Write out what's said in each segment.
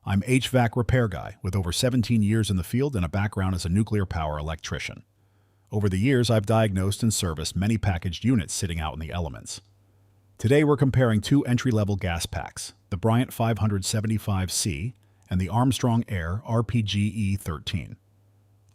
I'm HVAC repair guy with over 17 years in the field and a background as a nuclear power electrician. Over the years, I've diagnosed and serviced many packaged units sitting out in the elements. Today, we're comparing two entry-level gas packs, the Bryant 575C and the Armstrong Air RPGE13.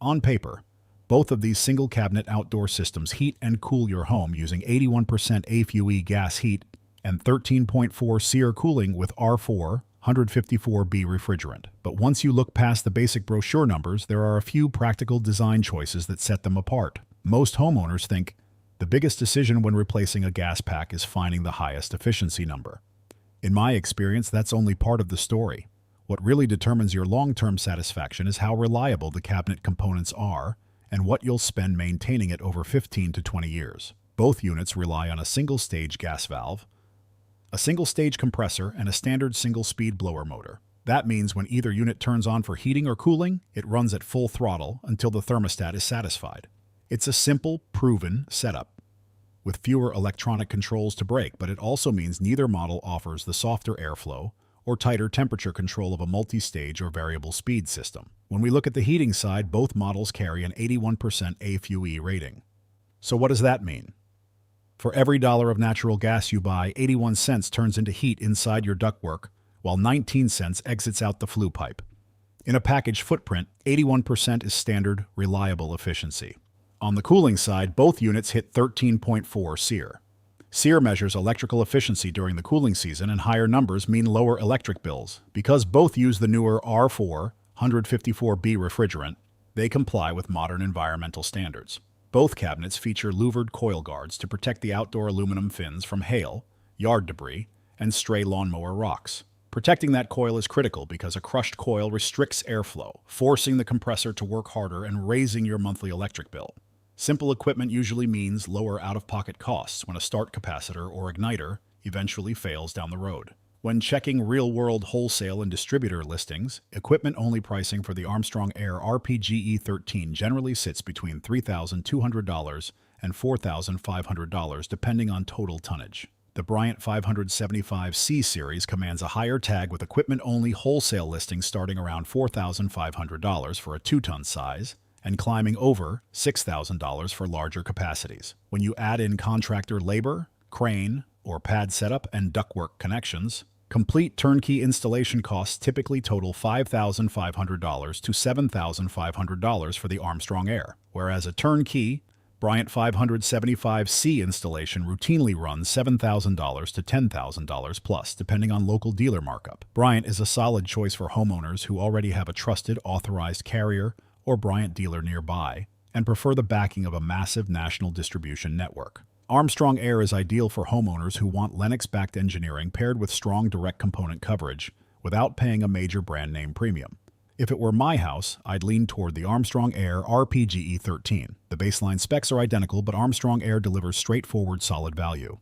On paper, both of these single-cabinet outdoor systems heat and cool your home using 81% AFUE gas heat and 13.4 SEER cooling with R4 154B refrigerant. But once you look past the basic brochure numbers, there are a few practical design choices that set them apart. Most homeowners think the biggest decision when replacing a gas pack is finding the highest efficiency number. In my experience, that's only part of the story. What really determines your long-term satisfaction is how reliable the cabinet components are and what you'll spend maintaining it over 15 to 20 years. Both units rely on a single-stage gas valve, a single-stage compressor, and a standard single-speed blower motor. That means when either unit turns on for heating or cooling, it runs at full throttle until the thermostat is satisfied. It's a simple, proven setup with fewer electronic controls to break, but it also means neither model offers the softer airflow or tighter temperature control of a multi-stage or variable speed system. When we look at the heating side, both models carry an 81% AFUE rating. So what does that mean? For every dollar of natural gas you buy, 81 cents turns into heat inside your ductwork, while 19 cents exits out the flue pipe. In a package footprint, 81% is standard, reliable efficiency. On the cooling side, both units hit 13.4 SEER. SEER measures electrical efficiency during the cooling season, and higher numbers mean lower electric bills. Because both use the newer R4 154B refrigerant, they comply with modern environmental standards. Both cabinets feature louvered coil guards to protect the outdoor aluminum fins from hail, yard debris, and stray lawnmower rocks. Protecting that coil is critical because a crushed coil restricts airflow, forcing the compressor to work harder and raising your monthly electric bill. Simple equipment usually means lower out-of-pocket costs when a start capacitor or igniter eventually fails down the road. When checking real-world wholesale and distributor listings, equipment-only pricing for the Armstrong Air RPGE13 generally sits between $3,200 and $4,500 depending on total tonnage. The Bryant 575C series commands a higher tag with equipment-only wholesale listings starting around $4,500 for a 2-ton size and climbing over $6,000 for larger capacities. When you add in contractor labor, crane, or pad setup and ductwork connections, complete turnkey installation costs typically total $5,500 to $7,500 for the Armstrong Air, whereas a turnkey Bryant 575C installation routinely runs $7,000 to $10,000 plus, depending on local dealer markup. Bryant is a solid choice for homeowners who already have a trusted, authorized carrier or Bryant dealer nearby and prefer the backing of a massive national distribution network. Armstrong Air is ideal for homeowners who want Lennox-backed engineering paired with strong direct component coverage without paying a major brand name premium. If it were my house, I'd lean toward the Armstrong Air RPGE13. The baseline specs are identical, but Armstrong Air delivers straightforward, solid value.